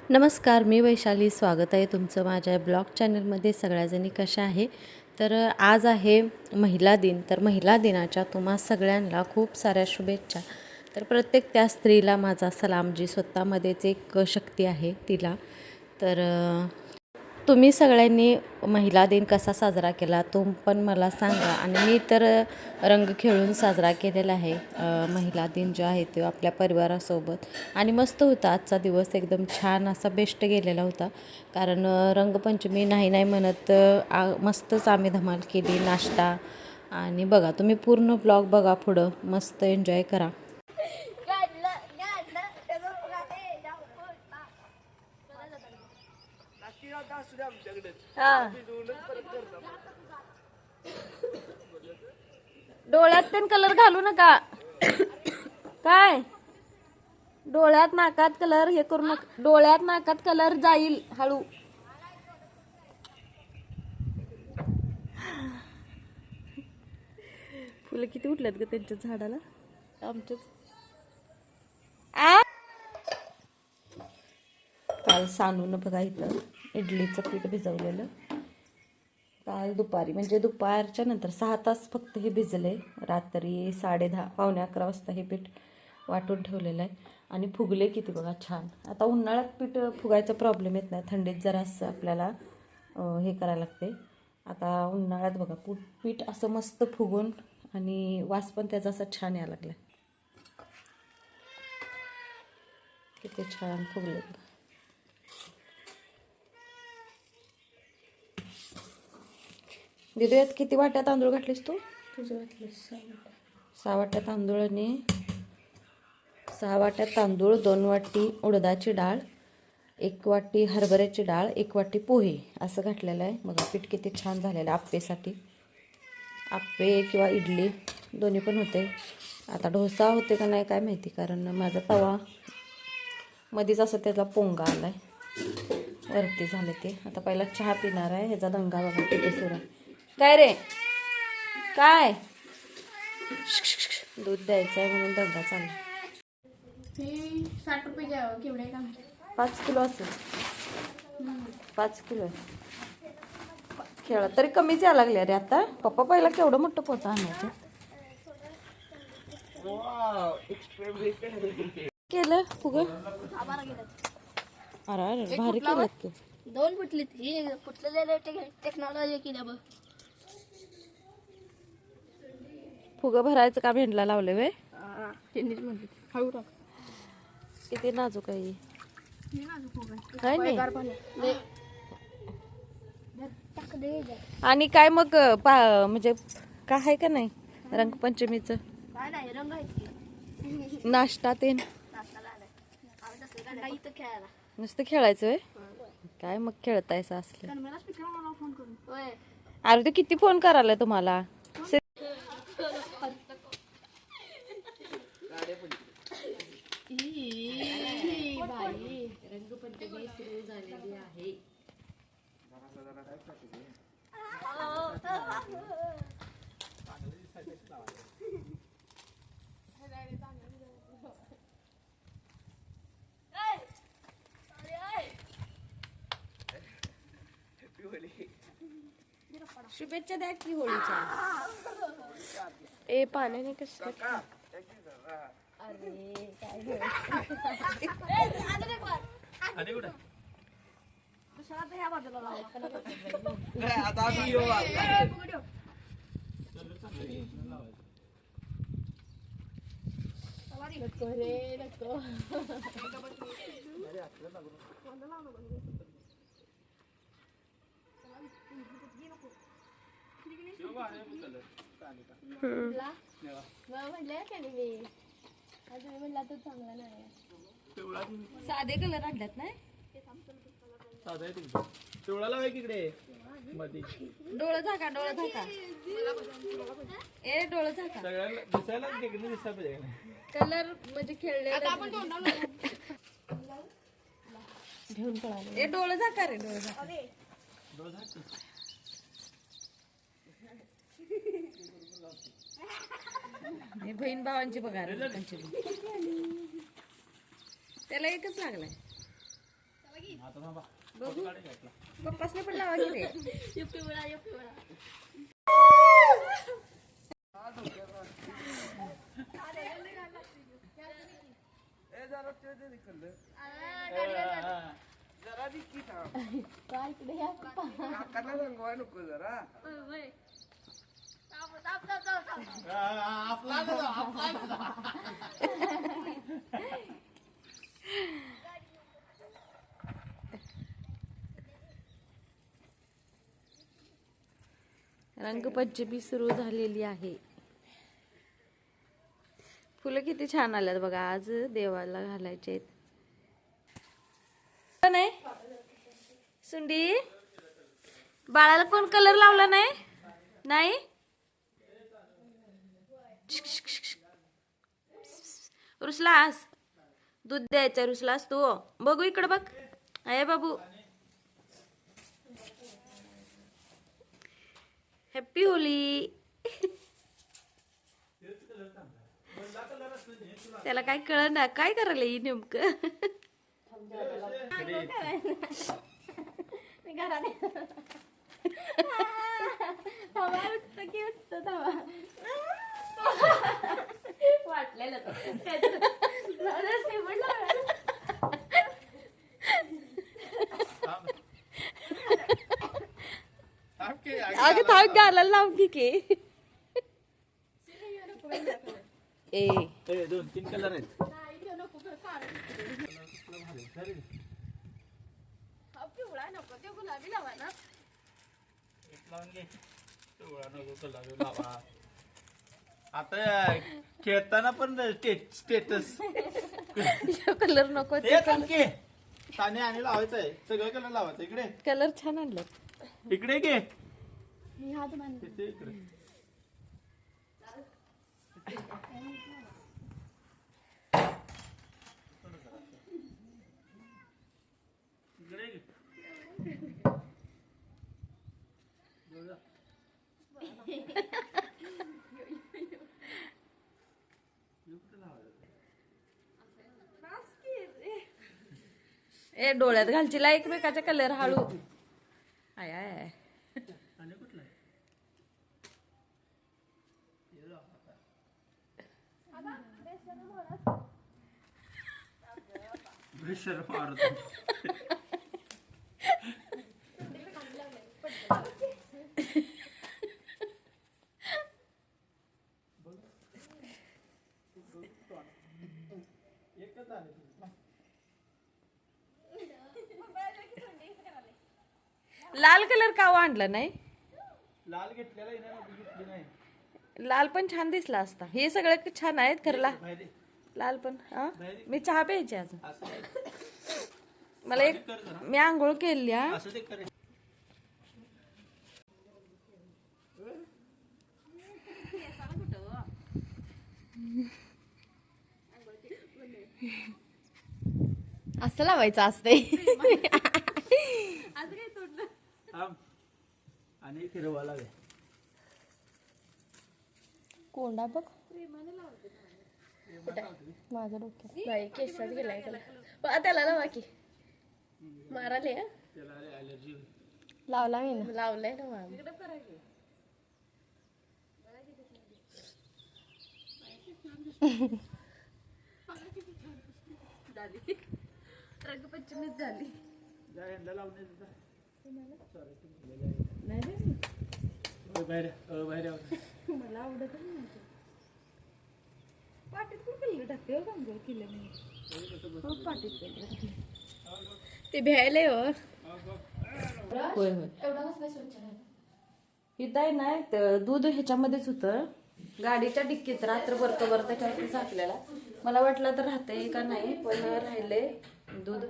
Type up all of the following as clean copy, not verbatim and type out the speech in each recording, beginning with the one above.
नमस्कार, मी वैशाली. स्वागत आहे तुमचं माझ्या ब्लॉग चॅनलमध्ये. सगळ्याजणी कशा आहे? तर आज आहे महिला दिन. तर महिला दिनाच्या तुम्हा सगळ्यांना खूप साऱ्या शुभेच्छा. तर प्रत्येक त्या स्त्रीला माझा सलाम, जी स्वतःमध्येच एक शक्ती आहे तिला. तर तुम्ही सगळ्यांनी महिला दिन कसा साजरा केला तो पण मला सांगा. आणि मी तर रंग खेळून साजरा केलेला आहे महिला दिन जो आहे तो आपल्या परिवारासोबत. आणि मस्त होता आजचा दिवस, एकदम छान असा बेस्ट गेलेला होता. कारण रंगपंचमी नाही नाही म्हणत मस्तच आम्ही धमाल केली, नाश्ता. आणि बघा तुम्ही पूर्ण ब्लॉग बघा, पुढं मस्त एन्जॉय करा. डोळ्यात पण कलर घालू नका. काय डोळ्यात नाकात कलर हे करू नका. डोळ्यात नाकात कलर जाईल हळू. फुलं किती उठल्यात ग त्यांच्या झाडाला. आमच्याच काल सांडून बघा इथं इडलीचं पीठ भिजवलेलं. काल दुपारी म्हणजे दुपारच्या नंतर 6 तास फक्त हे भिजले. रात्री 10:30 पावणे 11 वाजता हे पीठ वाटून ठेवलेलं आहे. आणि फुगले किती बघा छान. आता उन्हाळ्यात पीठ फुगायचा प्रॉब्लेम येत नाही, थंडीत जरासं आपल्याला हे करायला लागते. आता उन्हाळ्यात बघा पीठ असं मस्त फुगून आणि वास पण त्याचा असा छान यायला लागला. किती छान फुगले. दिदी यात किती वाट्या तांदूळ घातलीस तू? तुझं घातलीस 6 वाट्या तांदूळ. आणि 6 वाट्या तांदूळ, 2 वाटी उडदाची डाळ, 1 वाटी हरभऱ्याची डाळ, 1 वाटी पोहे असं घातलेलं आहे. बघा पीठ किती छान झालेलं आहे. आप्पेसाठी आप्पे किंवा इडली दोन्ही पण होते. आता डोसा होते का नाही काय माहिती, कारण माझा तवा मध्येच असं त्याचा पोंगा आला आहे, वरती झालं ते. आता पहिला चहा पिणार आहे. ह्याचा दंगा बघा किती सुरू आहे. काय रे काय दूध द्यायचं आहे म्हणून दंगा चालला. 60 रुपये केवढे का? 5 किलो असेल. 5 किलो आहे. खेळा तरी कमीच यायला लागले रे आता. पप्पा पहिला केवढं मोठं पोतं आणायचं. केलं फुग. अरे अरे भारी केलं की. 2 फुटलीत. ही फुटलेले टेक्नॉलॉजी केल्या बघ. फुग भरायचं का भेंडला लावले वे. त्यांनीच म्हणली हळू टाक. किती नाजूक आहे काय नाही. आणि काय मग म्हणजे काय आहे का नाही रंगपंचमीचं काय नाही रंग आहेत. नाश्ता ते नुसतं खेळायचं आहे. काय मग खेळतायचं असलं. अरे ते किती फोन करायला तुम्हाला. रंगपंचमी सुरू झालेली आहे. शुभेच्छा द्या की होळीच्या. ए पाण्याने कसं अरे काय नको रे नको. म्हटलं का मी अजून म्हणला तर चांगला नाही. साधे कलर आणल्यात नाही. डोळं झाका डोळं झाका. ए डोळं झाका. कलर म्हणजे खेळले घेऊन पळाले. ए डोळं झाका रे डोळं झाका. बहीण भावांची बघा रंगपंचमी. त्याला एकच लागलाय. पप्पासने पण लावा की रे. ये पिवळा ये पिवळा काय इकडे या होय. थांब, थांब, थांब, थांब, थांब. रंगपंचमी सुरू झालेली आहे. फुलं किती छान आल्यात बघा. आज देवाला घालायचे आहेत. नाही सुंडी बाळाला कोण कलर लावला नाही? नाही रुसलास दूध द्यायचं रुसलास तू. बघू इकडं बघ. आहे बाबू. Happy Holy. त्याला काय कळ ना काय करायला ही नेमकं. मी घरात थांबा उठतं की उठतं थांबा वाटलेलं अगं थांब गाला लाव की ए 2-3 कलर आहेत. पिवळा नको ते गुलाबी लावा ना. आता खेळताना पण स्टेटस कलर नको ते थांबके ताने आणि लावायचं आहे. सगळं कलर लावायचं. इकडे कलर छान आणलं. इकडे घे. मी हात बांधले. इकडे ए डोळ्यात घालचीला एकमेकाच्या कलर हळू. आय आय आणि कुठला प्रेशर मारतो. लाल कलर का आणला नाही? लाल घेतलेला घेतली नाही. लाल पण छान दिसला असता. हे सगळे छान आहेत खरं. लाल पण हा मी चहा प्यायची अजून. मला एक मी आंघोळ केली. असं ते करे. असं लावायचं असते. आणि फिरवा लावे. कोंडा बघ माझ्या डोक्यात नाही केसात गेलाय त्याला लावा की माराले. त्याला अलर्जी लावला मी लावलाय ना. रंगपंचमीच झाली. मला आवडत पाटीत कुठे टाकते पाटीत ते भ्यायला होय होय. इथं आहे ना दूध ह्याच्यामध्येच होतं गाडीच्या डिक्कीत रात्रभर कवर त्याच्यावरती झाकलेला. मला वाटलं तर राहते का नाही पण राहिले दूध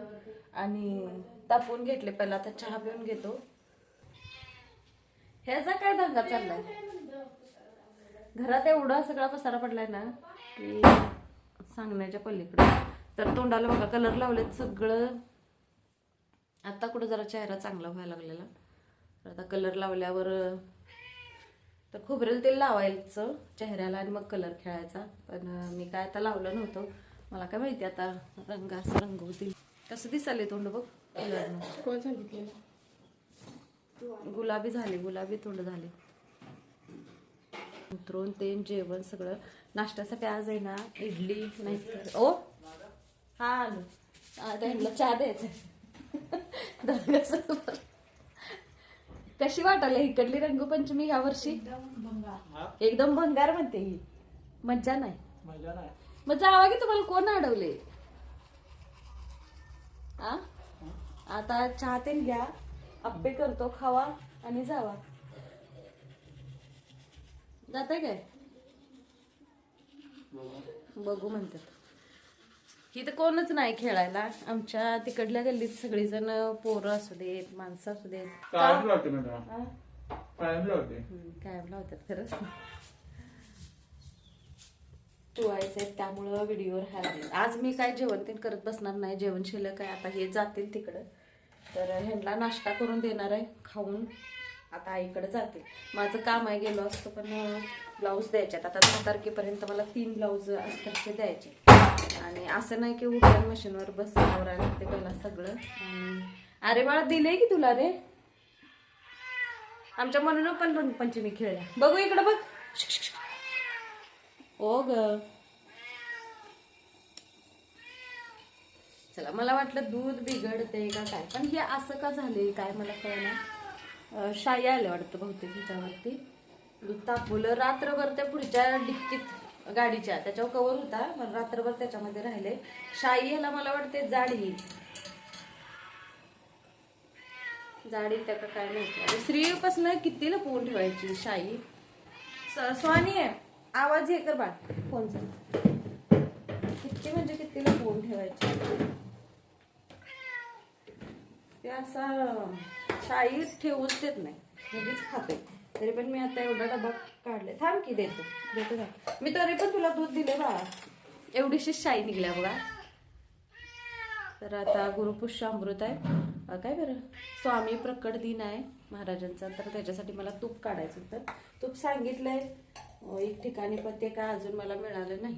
आणि तापवून घेतले. पहिला आता चहा पिऊन घेतो. ह्याचा काय दंगा चाललाय घरात. एवढा सगळा पसारा पडलाय ना की सांगण्याच्या पलीकडे. तर तोंडाला बघा कलर लावलेत सगळं. आता कुठं जरा चेहरा चांगला व्हायला लागलेला. तर आता कलर लावल्यावर तर खोबरेल तेल लावायचं चेहऱ्याला आणि मग कलर खेळायचा. पण मी काय आता लावलं नव्हतं. मला काय माहिती आता रंग असं रंगवतील. कसं दिसाले तोंड बघ कलरनं. कोण सांगितलं? गुलाबी झाले, गुलाबी तोंड झाले. उतरून ते जेवण सगळं. नाश्त्यासाठी आज आहे ना इडली नाही तर ओ हा आलो. त्यांना चहा द्यायचा. कशी वाटायला इकडली रंगपंचमी ह्या वर्षी? एकदम भंगार म्हणते ही. मज्जा नाही. मजा नाही. मग जावा की तुम्हाला कोण अडवले? आ आता चहा तेन घ्या, आप्पे करतो, खावा आणि जावा. जाताय काय? बघू म्हणतात. इथं कोणच नाही खेळायला. आमच्या तिकडल्या गल्लीत सगळीजण पोरं असू देत, माणसं असू देत. कायम लावते ना तुला. हा? कायम लावते. कायम लावतात खरंच. शिवायचंय त्यामुळं व्हिडिओ राहिले. आज मी काय जेवण ते करत बसणार नाही. जेवण शिल्लक आहे. आता हे जातील तिकडं, तर ह्यांना नाश्ता करून देणार आहे. खाऊन आता आईकडे जाते. माझं काम आहे, गेलो असतो पण ब्लाऊज द्यायचे आता 10 तारखेपर्यंत मला 3 ब्लाऊज अस्तरचे द्यायचे. आणि असं नाही की उठ्या मशीनवर बसून लागते पहिला सगळं. अरे बाळा दिले की तुला रे. आमच्या म्हणून पण रंगपंचमी खेळल्या. बघू इकडं बघ. ओ ग चला, मला वाटलं दूध बिघडते का काय, पण हे असं का झाले काय मला कळलं. शाई आले वाटतं बहुतेक ह्याच्यावरती. दूध तापवलं रात्रभर त्या पुढच्या डिक्कीत गाडीच्या, त्याच्यावर कवर होता, पण रात्रभर त्याच्यामध्ये राहिले. शाई ह्याला मला वाटते जाडी त्या का काय माहिती. आणि स्त्रीपासून किती लपवून ठेवायची शाई. स्वानी आहे, आवाज हे कर बा फोनचा. किती म्हणजे किती लपवून ठेवायची. ते असा शाई ठेवूच देत नाही, लगेच खाते. तरी पण मी आता एवढा डबा काढले. थांब की देतो का. मी तरी पण तुला दूध दिले बा. एवढीशी शाई निघल्या बघा. तर आता गुरुपुष्यामृत आहे काय बरं, स्वामी प्रकट दिन आहे महाराजांचा, तर त्याच्यासाठी मला तूप काढायचं होतं. तूप सांगितलंय एक ठिकाणी, पण ते काय अजून मला मिळालं नाही.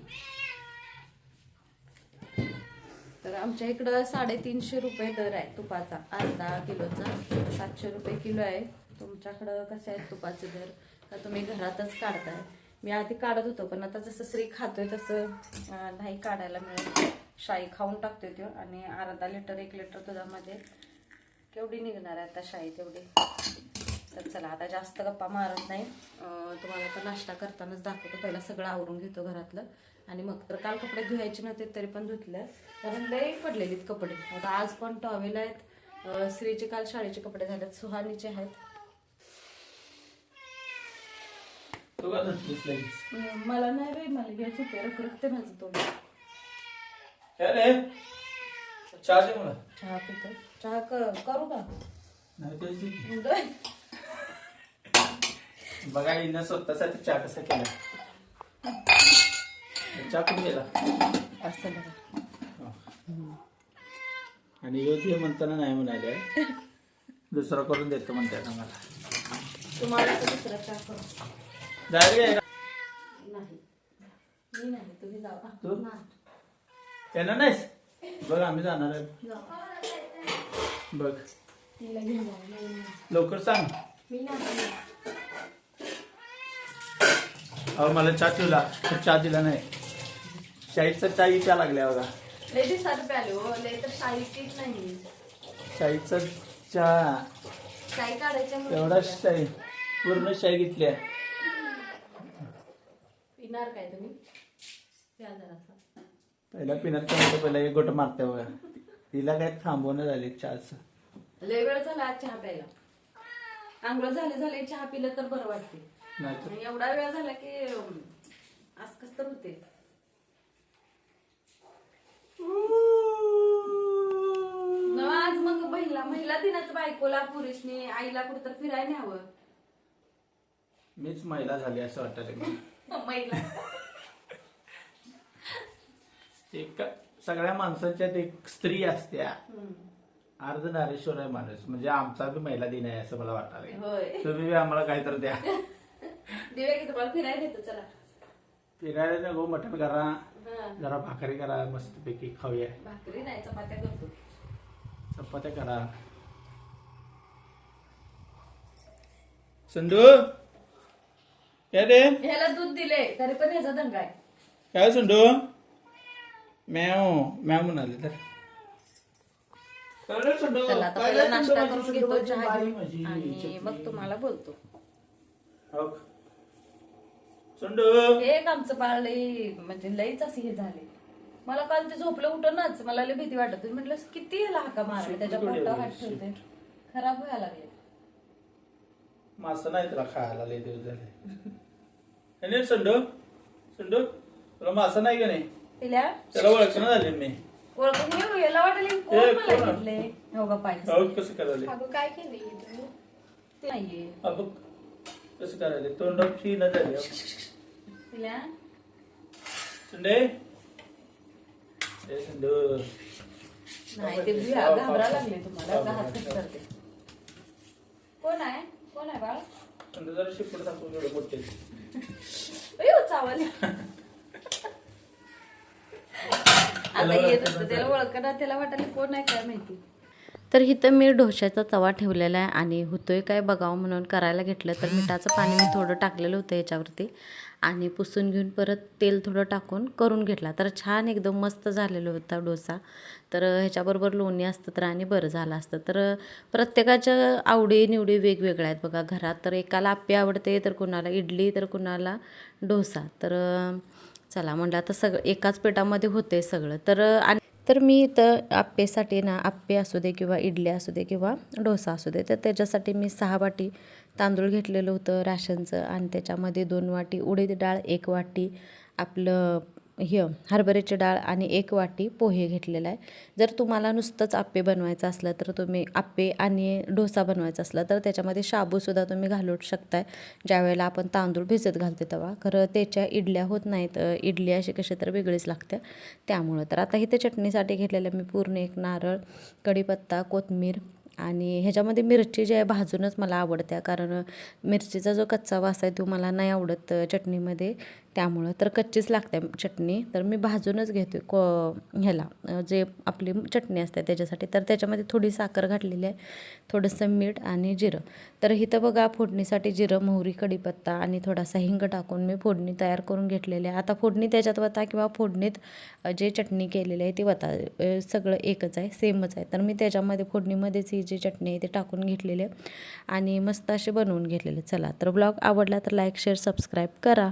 तर आमच्या इकडं 350 रुपये दर आहे तुपाचा, अर्धा किलोचा 700 रुपये किलो आहे. तुमच्याकडं कसे आहेत तुपाचे दर, का तुम्ही घरातच काढताय? मी आधी काढत होतो, पण आता जसं श्री खातोय तसं नाही काढायला मिळत. शाई खाऊन टाकतोय तो. आणि अर्धा लिटर 1 लिटर दुधामध्ये केवढी निघणार आहे आता शाई तेवढी. तर चला आता जास्त गप्पा मारत नाही. तुम्हाला आता नाश्ता करतानाच दाखवतो. पहिला सगळं आवरून घेतो घरातलं, आणि मग तर काल कपडे धुवायचे नव्हते तरी पण धुतलं, कारण लई पडलेलीत कपडे. आता आज पण टॉवेल आहेत. श्रीचे काल शाळेचे कपडे झालेत, सुहानीचे आहेत. मला नाही रे, मला घ्यायचं होते. रखरखते माझं तोंड. चहा दे मला. चहा पितो. चहा करू का? नाही बघा हिनं स्वतःसाठी चहा कसा केला. चहा कुठे गेला असं बघा. आणि योग्य म्हणताना नाही म्हणाले, दुसरा करून देतो म्हणतात आम्हाला. तुम्हाला तर दुसरा चहा करू. जायला नाही मी नाही, तुम्ही जावा. तू येणार नाहीस? बघ आम्ही जाणार आहे. बघ लवकर सांग. अहो मला चहा ठेवला, चहा दिला नाही. शाहीचा चहा इच्छा लागल्या बघा. लय दिवसात प्याले हो, लय तर शाही पीत नाही. शाहीचा चहा शाही काढायच्या एवढा शाही पूर्ण शाही घेतल्या. पिणार काय तुम्ही? प्या जरासा. पहिला पिण्यात काय पहिला एक गोट मारते बघा. तिला काय थांबवणं झाले चहाचं. लय वेळ झाला आज चहा प्यायला. आंघोळ झाले चहा पिलं तर बरं वाटते. नाही एवढा वेळ झाला की आज कस तर होते. आज मग महिला दिनाचं बायकोला पुरुषने आईला कुठं फिरायला न्यावं. मीच महिला झाली असं वाटतं. महिला एक सगळ्या माणसाच्यात एक स्त्री असत्या. अर्धनारेश्वर आहे माणूस, म्हणजे आमचा बी महिला दिन आहे असं मला वाटतं. तुम्ही बी आम्हाला काहीतरी द्या. देऊया की तुम्हाला फिरायला येतो. चला फिरायला नको, मटण करा, जरा भाकरी करा, मस्तपैकी खाऊया. भाकरी नाही चपात्या करतो. चपात्या करा. संडू काय रे ह्याला दूध दिले तरी पण ह्याचा दंगा आहे. काय संडू मॅव मॅव म्हणाले तर चला आता पहिला नाश्ता करून घेतो, चहा घेऊन आणि मग तुम्हाला बोलतो. संडू एक आमचं बाळ लई म्हणजे लईच असे हे झाले. मला काल ते झोपलं उठूनच मला लई भीती वाटत होती. म्हटलं किती याला हाका मारला, त्याच्या पोटावर हात ठेवते, खराब व्हायला लागले. मासं नाही तुला खायला लय दिवस झाले. संडू संडू तुला मासं नाही का नाही? तिला त्याला ओळखणं झाले मी. ओळखून घेऊ याला वाटले कोण मला घेतले. हो का पाय कसं करायला अगं काय केलंय तुम्ही? ते नाहीये अबघ कसं करायला तोंडाची न झाली. तिला संडे ए संडू नाही ते घाबरा लागले तुम्हाला का हात कसं करते. कोण आहे कोण आहे बाळ? संडू जरा शिपड टाकून एवढे मोठे अयो चावल आता येत असतं त्याला ओळखणार, त्याला वाटायला कोण आहे काय माहिती. तर इथं मी डोश्याचा तवा ठेवलेला आहे आणि होतोय काय बघावं म्हणून करायला घेतलं. तर मिठाचं पाणी मी थोडं टाकलेलं होतं याच्यावरती आणि पुसून घेऊन परत तेल थोडं टाकून करून घेतला. तर छान एकदम मस्त झालेला होता डोसा. तर ह्याच्याबरोबर लोणी असतं तर आणि बरं झालं असतं. तर प्रत्येकाच्या आवडीनिवडी वेगवेगळ्या आहेत बघा घरात. तर एकाला आप्पे आवडते, तर कुणाला इडली, तर कुणाला डोसा. तर चला म्हटलं आता सगळं एकाच पेटामध्ये होते सगळं. तर मी इथं आप्पेसाठी ना, आप्पे असू दे किंवा इडली असू दे किंवा डोसा असू दे, तर त्याच्यासाठी मी 6 वाटी तांदूळ घेतलेलं होतं राशनचं आणि त्याच्यामध्ये 2 वाटी उडीद डाळ, 1 वाटी आपलं हरभऱ्याची डाळ आणि 1 वाटी पोहे घेतलेला आहे. जर तुम्हाला नुसतंच आप्पे बनवायचं असलं तर तुम्ही आप्पे आणि डोसा बनवायचा असला तर त्याच्यामध्ये शाबूसुद्धा तुम्ही घालू शकताय ज्यावेळेला आपण तांदूळ भिजत घालते तेव्हा. खरं त्याच्या इडल्या होत नाहीत, इडली अशी कशी तर वेगळीच लागते त्यामुळं. तर आता इथे चटणीसाठी घेतलेलं मी पूर्ण 1 नारळ, कढीपत्ता, कोथिंबीर आणि ह्याच्यामध्ये मिरची जी आहे भाजूनच मला आवडते, कारण मिरचीचा जो कच्चा वास आहे तो मला नाही आवडत चटणीमध्ये, त्यामुळं तर कच्चीच लागते चटणी. तर मी भाजूनच घेते ह्याला जे आपली चटणी असते त्याच्यासाठी. तर त्याच्यामध्ये थोडी साखर घातलेली आहे, थोडंसं मीठ आणि जिरं. तर इथं बघा फोडणीसाठी जिरं, मोहरी, कढीपत्ता आणि थोडासा हिंग टाकून मी फोडणी तयार करून घेतलेली आहे. आता फोडणी त्याच्यात वता किंवा फोडणीत जे चटणी केलेली आहे ती वता, सगळं एकच आहे, सेमच आहे. तर मी त्याच्यामध्ये फोडणीमध्येच ही जी चटणी आहे ती टाकून घेतलेली आहे आणि मस्त असे बनवून घेतलेले. चला तर ब्लॉग आवडला तर लाईक, शेअर, सबस्क्राईब करा.